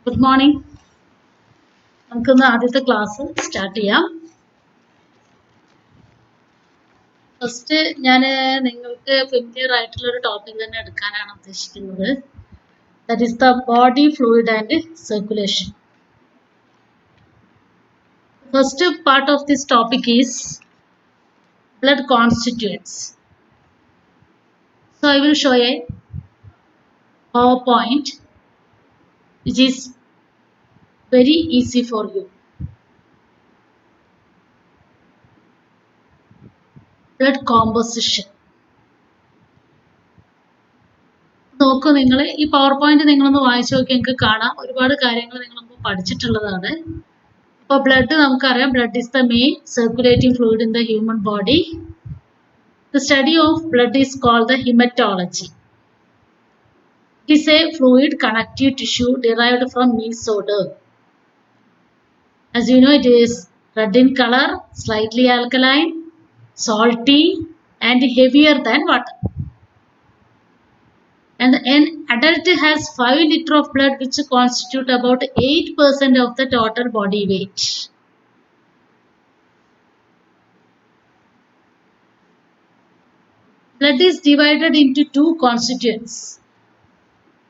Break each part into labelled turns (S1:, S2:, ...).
S1: Good morning. നമുക്കിന്ന് ആദ്യത്തെ class start ചെയ്യാം. ഫസ്റ്റ് ഞാൻ നിങ്ങൾക്ക് ഫെമിലിയർ ആയിട്ടുള്ള ഒരു ടോപ്പിക് തന്നെ എടുക്കാനാണ് ഉദ്ദേശിക്കുന്നത്. That is the body fluid and circulation. First part of this topic is blood constituents. So I will show a PowerPoint which is very easy for you. Blood composition. നോക്കൂ, നിങ്ങൾ ഈ power point നിങ്ങളൊന്ന് വായിച്ചു നോക്കി നിങ്ങൾക്ക് കാണാം. ഒരുപാട് കാര്യങ്ങൾ നിങ്ങളൊന്ന് പഠിച്ചിട്ടുള്ളതാണ്. ഇപ്പോൾ ബ്ലഡ് നമുക്കറിയാം, blood is the main circulating fluid in the human body. The study of blood is called the hematology. It is a fluid connective tissue derived from mesoder. As you know, it is red in color, slightly alkaline, salty, and heavier than water. And an adult has 5 liters of blood, which constitute about 8% of the total body weight. Blood is divided into two constituents.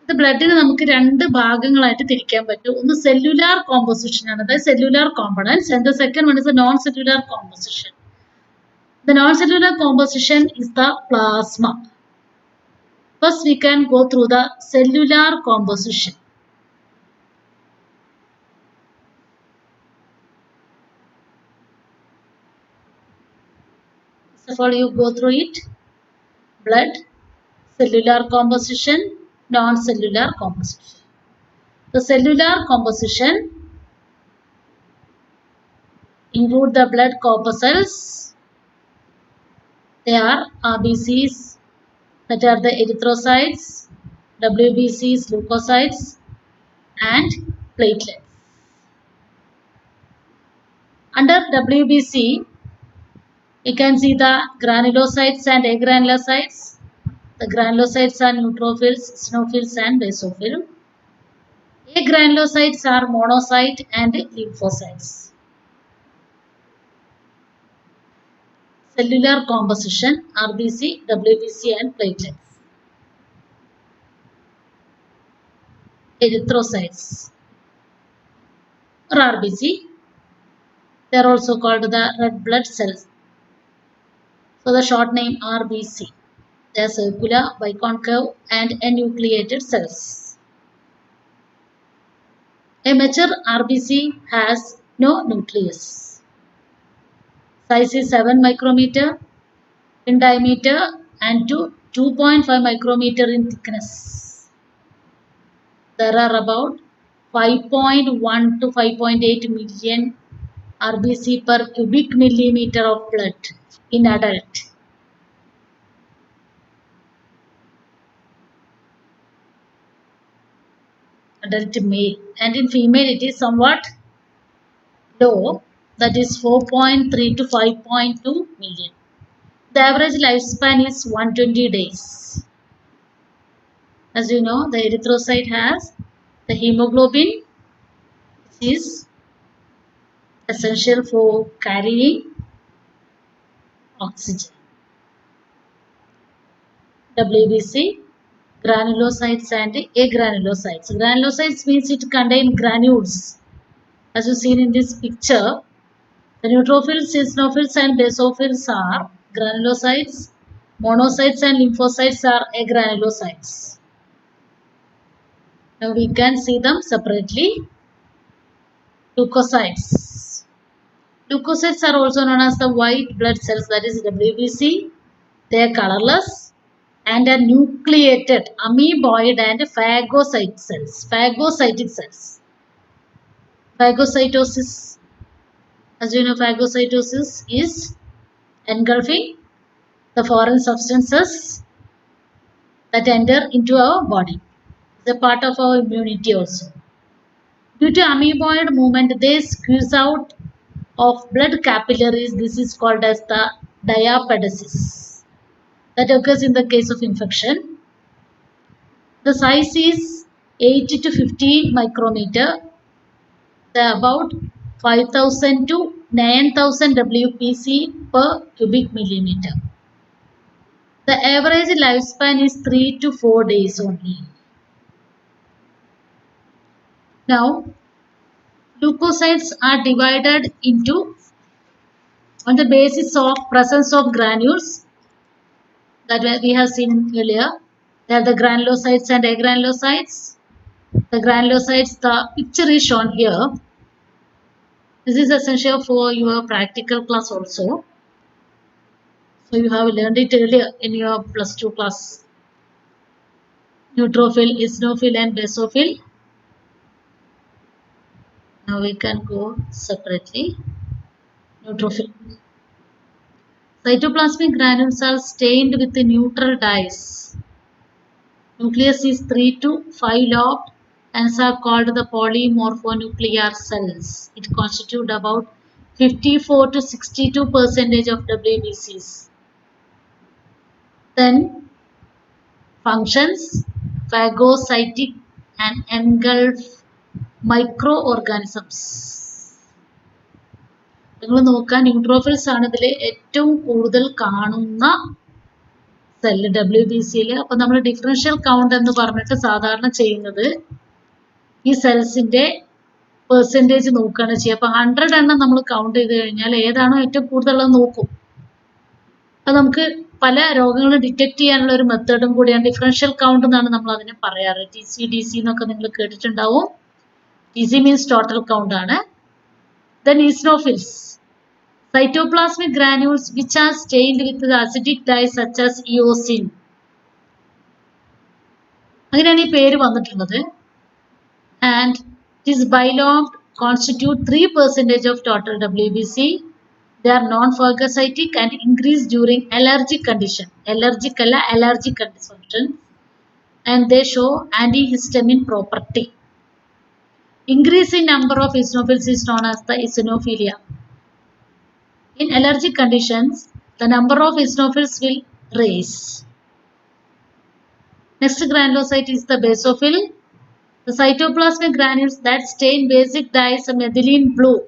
S1: The blood നമുക്ക് രണ്ട് ഭാഗങ്ങളായിട്ട് തിരിക്കാൻ പറ്റും. ഒന്ന് cellular composition ആണ്, അതായത് cellular components, and the second one is the non-cellular composition. The non-cellular composition is the plasma. First we can go through the cellular composition. First of all, you go through it. Blood, cellular composition, non-cellular composition. The cellular composition include the blood corpuscles. They are RBCs, that are the erythrocytes, WBCs, leukocytes, and platelets. Under WBC, you can see the granulocytes and agranulocytes. The granulocytes are neutrophils, eosinophils, and basophils. Agranulocytes are monocyte and lymphocytes. Cellular composition, RBC, WBC, and platelets. Erythrocytes or RBC, they are also called the red blood cells. So the short name RBC. They are circular, biconcave, and enucleated cells. A mature RBC has no nucleus. Size is 7 micrometer in diameter and to 2.5 micrometer in thickness. There are about 5.1 to 5.8 million RBC per cubic millimeter of blood in adult. Adult male, and in female it is somewhat low, that is 4.3 to 5.2 million. The average lifespan is 120 days. As you know, the erythrocyte has the hemoglobin, which is essential for carrying oxygen. WBC, granulocytes and agranulocytes. Granulocytes means it contain granules. As you see in this picture, the neutrophils, eosinophils, and basophils are granulocytes. Monocytes and lymphocytes are agranulocytes. Now we can see them separately. Leukocytes. Leukocytes are also known as the white blood cells, that is WBC. They are colorless and are nucleated, amoeboid, and phagocytic cells. Phagocytic cells. Phagocytosis. As you know, phagocytosis is engulfing the foreign substances that enter into our body. It's a part of our immunity also. Due to amoeboid movement, they squeeze out of blood capillaries. This is called as the diapedesis. That occurs in the case of infection. The size is 8 to 15 micrometer, about 5000 to 9000 WPC per cubic millimeter. The average lifespan is 3 to 4 days only. Now, leukocytes are divided into on the basis of presence of granules that we have seen earlier. They are the granulocytes and agranulocytes. The granulocytes, the picture is shown here. This is essential for your practical class also. So you have learned it earlier in your plus 2 class. Neutrophil, eosinophil and basophil. Now we can go separately. Neutrophil. Cytoplasmic granules are stained with the neutral dyes. Nucleus is 3 to 5 lobed and are called the polymorphonuclear cells. It constitutes about 54 to 62% of WBCs. Then functions, phagocytic and engulf microorganisms. നിങ്ങൾ നോക്കുക neutrophils ആണ് ഇതിൽ ഏറ്റവും കൂടുതൽ കാണുന്ന cell WBCയിൽ. അപ്പോൾ നമ്മൾ differential count എന്ന് പറഞ്ഞിട്ട് സാധാരണ ചെയ്യുന്നത് ഈ സെൽസിന്റെ പെർസെൻറ്റേജ് നോക്കുകയാണ് ചെയ്യുക. അപ്പോൾ 100 എണ്ണം നമ്മൾ കൗണ്ട് ചെയ്ത് കഴിഞ്ഞാൽ ഏതാണോ ഏറ്റവും കൂടുതലുള്ളത് നോക്കും. അത് നമുക്ക് പല രോഗങ്ങളും ഡിറ്റക്ട് ചെയ്യാനുള്ള ഒരു മെത്തേഡും കൂടിയാണ് ഡിഫറൻഷ്യൽ കൗണ്ട് എന്നാണ് നമ്മൾ അതിനെ പറയാറ്. TC/DC എന്നൊക്കെ നിങ്ങൾ കേട്ടിട്ടുണ്ടാവും. TC മീൻസ് ടോട്ടൽ കൗണ്ട് ആണ്. Then eosinophils, cytoplasmic granules which are stained with the acidic dyes such as eosin. അങ്ങനെയാണ് ഈ പേര് വന്നിട്ടുള്ളത്. And it is bilobed, constitute 3% of total WBC. They are non-phagocytic and increase during allergic condition. Allergic alla, allergic condition. And they show antihistamine property. Increase in number of eosinophils is known as the eosinophilia. In allergic conditions, the number of eosinophils will rise. Next granulocyte is the basophil. The cytoplasmic granules that stain basic dyes methylene blue.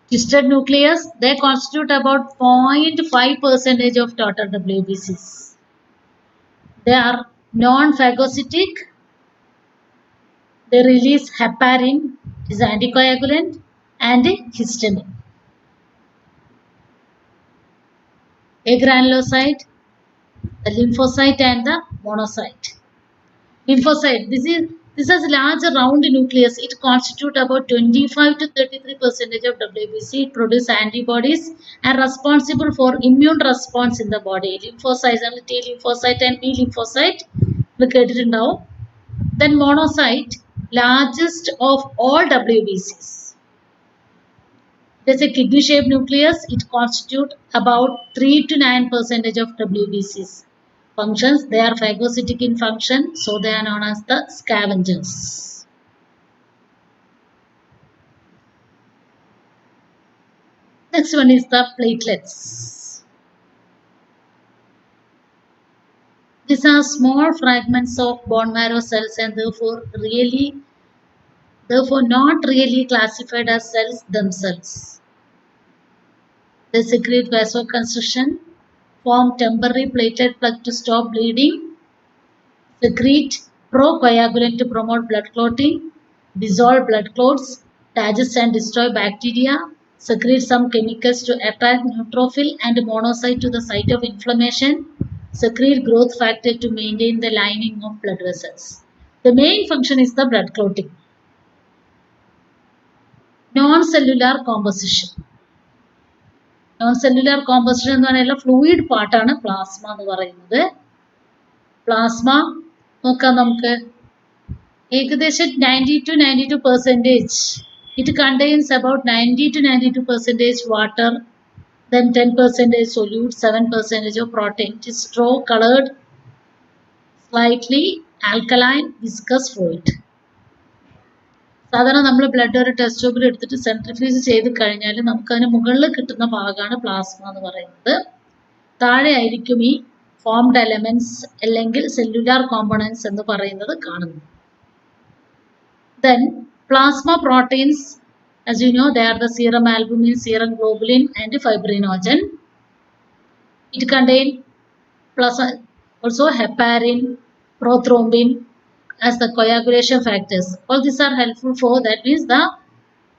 S1: Twisted nucleus, they constitute about 0.5% of total WBCs. They are non-phagocytic. They release heparin, is anticoagulant, and histamine. Agranulocyte, the lymphocyte and the monocyte. Lymphocyte, this has large round nucleus. It constitutes about 25 to 33% of WBC. It produces antibodies and responsible for immune response in the body. Lymphocytes are T lymphocyte and B lymphocyte. Look at it now. Then monocyte, largest of all WBCs. There's a kidney-shaped nucleus. It constitutes about 3 to 9% of WBCs. Functions, they are phagocytic in function, so they are known as the scavengers. Next one is the platelets. These are small fragments of bone marrow cells and therefore not really classified as cells themselves. They secrete vasoconstriction, form temporary platelet plug to stop bleeding, secrete procoagulant to promote blood clotting, dissolve blood clots, digest and destroy bacteria, secrete some chemicals to attract neutrophil and monocyte to the site of inflammation, secrete growth factor to maintain the lining of blood vessels. The main function is the blood clotting. Non-cellular composition. Non-cellular composition എന്ന് പറഞ്ഞാൽ fluid പാർട്ടാണ് plasma എന്ന് പറയുന്നത്. Plasma നോക്കാം നമുക്ക് ഏകദേശം 90 to 92%. It contains about 90 to 92% water, then 10% solute, 7% of protein. It is straw colored, slightly alkaline, viscous fluid. സാധാരണ നമ്മൾ ബ്ലഡ് ഒരു ടെസ്റ്റ് ട്യൂബിൽ എടുത്തിട്ട് സെൻട്രിഫ്യൂജ് ചെയ്ത് കഴിഞ്ഞാൽ നമുക്കതിന് മുകളിൽ കിട്ടുന്ന ഭാഗമാണ് പ്ലാസ്മ എന്ന് പറയുന്നത്. താഴെ ആയിരിക്കും ഈ ഫോംഡ് എലമെന്റ്സ് അല്ലെങ്കിൽ സെല്ലുലാർ കോമ്പണൻസ് എന്ന് പറയുന്നത് കാണുന്നു. Then plasma proteins, as you know, they are the serum albumin, serum globulin and fibrinogen. It contain also heparin, prothrombin as the coagulation factors. All these are helpful for, that means the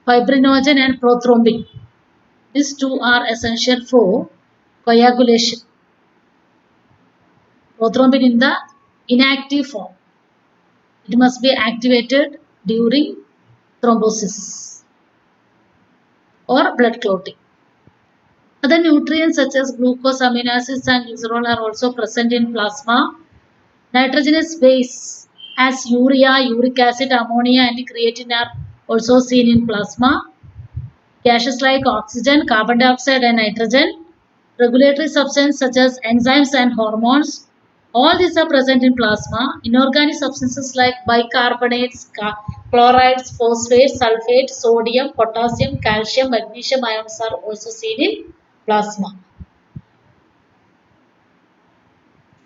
S1: fibrinogen and prothrombin. These two are essential for coagulation. Prothrombin in the inactive form. It must be activated during thrombosis or blood clotting. Other nutrients such as glucose, amino acids and glycerol are also present in plasma. Nitrogenous base as urea, uric acid, ammonia and creatine are also seen in plasma. Gases like oxygen, carbon dioxide and nitrogen. Regulatory substances such as enzymes and hormones. All these are present in plasma. Inorganic substances like bicarbonates, chlorides, phosphates, sulfates, sodium, potassium, calcium, magnesium ions are also seen in plasma.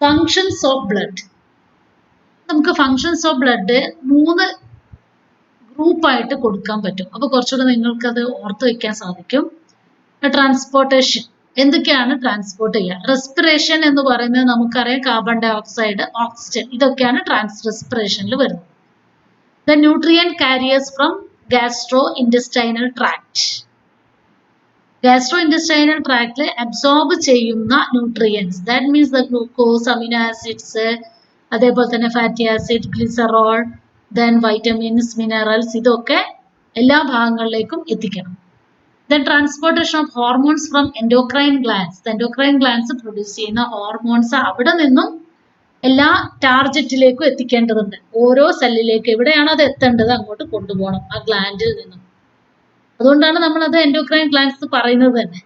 S1: Functions of blood. നമുക്ക് functions of blood 3 ഗ്രൂപ്പായിട്ട് കൊടുക്കാൻ പറ്റും. അപ്പോൾ കുറച്ചുകൂടെ നിങ്ങൾക്കത് ഓർത്ത് വയ്ക്കാൻ സാധിക്കും. ട്രാൻസ്പോർട്ടേഷൻ, എന്തൊക്കെയാണ് ട്രാൻസ്പോർട്ട് ചെയ്യുക? റെസ്പിറേഷൻ എന്ന് പറയുന്നത് നമുക്കറിയാം, കാർബൺ ഡൈ ഓക്സൈഡ്, ഓക്സിജൻ, ഇതൊക്കെയാണ് റെസ്പിറേഷനിൽ വരുന്നത്. The nutrient carriers from gastro intestinal tract. Gastro intestinal ട്രാക്റ്റിൽ അബ്സോർബ് ചെയ്യുന്ന nutrients, that means the glucose, amino acids, അതേപോലെ തന്നെ fatty acid, glycerol, then vitamins, minerals, ഇതൊക്കെ എല്ലാ ഭാഗങ്ങളിലേക്കും എത്തിക്കണം. Then transportation of hormones from endocrine glands. The endocrine glands produce ചെയ്യുന്ന hormones അവിടെ നിന്നും എല്ലാ ടാർജറ്റിലേക്കും എത്തിക്കേണ്ടതുണ്ട്. ഓരോ സെല്ലിലേക്ക് എവിടെയാണോ അത് എത്തേണ്ടത് അങ്ങോട്ട് കൊണ്ടുപോകണം ആ ഗ്ലാൻഡിൽ നിന്നും. അതുകൊണ്ടാണ് നമ്മളത് എൻഡോക്രൈൻ ഗ്ലാൻഡ്സ് പറയുന്നത് തന്നെ.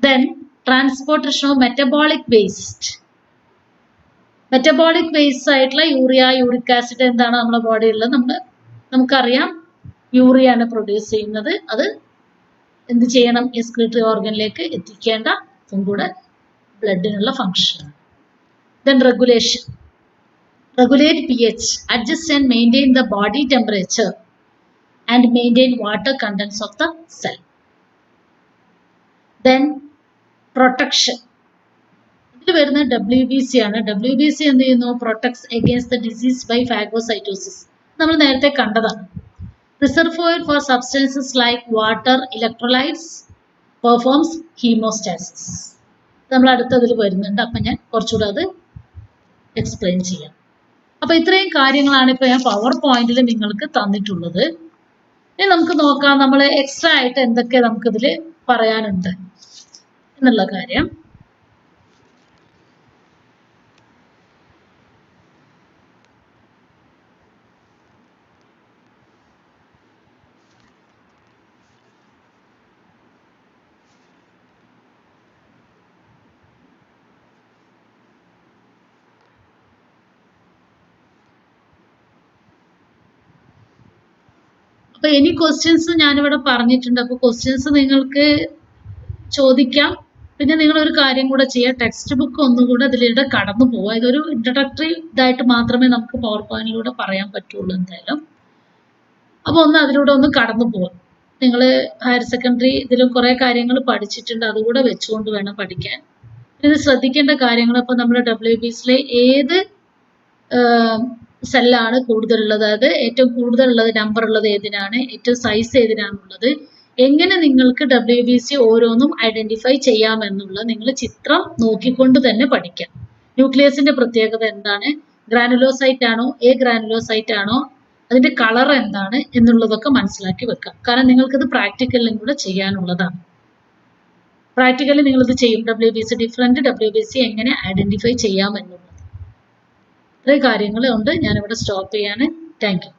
S1: Then transportation of metabolic waste. Metabolic waste ആയിട്ടുള്ള യൂറിയ, യൂറിക് ആസിഡ് എന്താണ് നമ്മുടെ ബോഡിയിലുള്ളത്? നമുക്കറിയാം, യൂറിയ ആണ് പ്രൊഡ്യൂസ് ചെയ്യുന്നത്. അത് എന്ത് ചെയ്യണം? എക്സ്ക്രീറ്ററി ഓർഗനിലേക്ക് എത്തിക്കേണ്ട ഇതും കൂടെ ബ്ലഡിനുള്ള function. Then regulation. Regulate pH, adjust and maintain the body temperature and maintain water contents of the cell. Then protection. ഇതിൽ വരുന്ന WBC ആണ്. WBC എന്ത് ചെയ്യുന്നു? Protects against the disease by phagocytosis. നമ്മൾ നേരത്തെ കണ്ടതാണ്. Reservoir for substances like water, electrolytes, performs hemostasis. നമ്മൾ അടുത്തതിൽ വരുന്നുണ്ട്. അപ്പം ഞാൻ കുറച്ചുകൂടെ അത് എക്സ്പ്ലെയിൻ ചെയ്യാം. അപ്പം ഇത്രയും കാര്യങ്ങളാണ് ഇപ്പോൾ ഞാൻ പവർ പോയിന്റിൽ നിങ്ങൾക്ക് തന്നിട്ടുള്ളത്. ഇനി നമുക്ക് നോക്കാം നമ്മൾ എക്സ്ട്രാ ആയിട്ട് എന്തൊക്കെ നമുക്കിതിൽ പറയാനുണ്ട് എന്നുള്ള കാര്യം. അപ്പൊ ഇനി ക്വസ്റ്റ്യൻസ് ഞാനിവിടെ പറഞ്ഞിട്ടുണ്ട്. അപ്പൊ ക്വസ്റ്റ്യൻസ് നിങ്ങൾക്ക് ചോദിക്കാം. പിന്നെ നിങ്ങൾ ഒരു കാര്യം കൂടെ ചെയ്യുക, ടെക്സ്റ്റ് ബുക്ക് ഒന്നുകൂടെ അതിലൂടെ കടന്നു പോവുക. ഇതൊരു ഇൻട്രഡക്ടറി ഇതായിട്ട് മാത്രമേ നമുക്ക് പവർ പോയിന്റിലൂടെ പറയാൻ പറ്റുള്ളൂ എന്തായാലും. അപ്പൊ അതിലൂടെ ഒന്ന് കടന്നു പോവാം. നിങ്ങൾ ഹയർ സെക്കൻഡറി ഇതിലും കുറെ കാര്യങ്ങൾ പഠിച്ചിട്ടുണ്ട്, അതുകൂടെ വെച്ചുകൊണ്ട് വേണം പഠിക്കാൻ. ഇത് ശ്രദ്ധിക്കേണ്ട കാര്യങ്ങൾ, ഇപ്പൊ നമ്മുടെ WBCയിലെ ഏത് സെല്ലാണ് കൂടുതലുള്ളത്, അതായത് ഏറ്റവും കൂടുതലുള്ളത് നമ്പർ ഉള്ളത് ഏതിനാണ്, ഏറ്റവും സൈസ് ഏതിനാണുള്ളത്, എങ്ങനെ നിങ്ങൾക്ക് WBC ഓരോന്നും ഐഡന്റിഫൈ ചെയ്യാമെന്നുള്ളത് നിങ്ങൾ ചിത്രം നോക്കിക്കൊണ്ട് തന്നെ പഠിക്കാം. ന്യൂക്ലിയസിന്റെ പ്രത്യേകത എന്താണ്, ഗ്രാനുലോസൈറ്റ് ആണോ, ഗ്രാനുലോസൈറ്റ് ആണോ, അതിന്റെ കളർ എന്താണ് എന്നുള്ളതൊക്കെ മനസ്സിലാക്കി വെക്കാം. കാരണം നിങ്ങൾക്കിത് പ്രാക്ടിക്കലിലും കൂടെ ചെയ്യാനുള്ളതാണ്. പ്രാക്ടിക്കലി നിങ്ങളിത് ചെയ്യും. WBC ഡിഫറെന്റ് WBC എങ്ങനെ ഐഡന്റിഫൈ ചെയ്യാമെന്നുള്ളത്. ഇത്രയും കാര്യങ്ങളുണ്ട്. ഞാനിവിടെ സ്റ്റോപ്പ് ചെയ്യാണ്. Thank you.